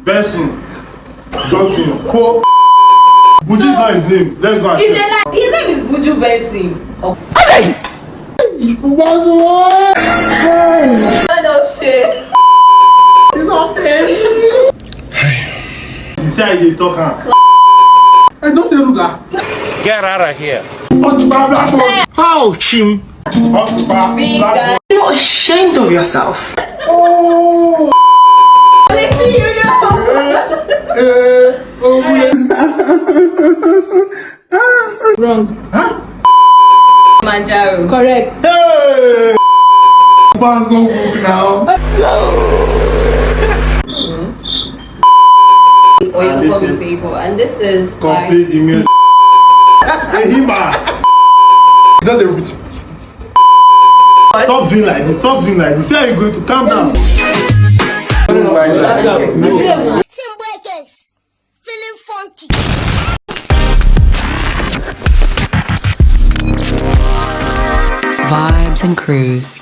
Benson, something. Buju is not his name. Let's go. If they like, his name is Buju Benson. Oh. No shit. It's okay. You say they talk. I don't say Ruga. Get out of here. How chim? You're not ashamed of yourself. Oh. Wrong. Huh? Manjaro. Correct. Hey! Bands no book now. And this is complete the music. Hey, Hima. Stop doing like this. Stop doing like this. Where are you going to calm down? Feeling funky. Vibes and Cruise.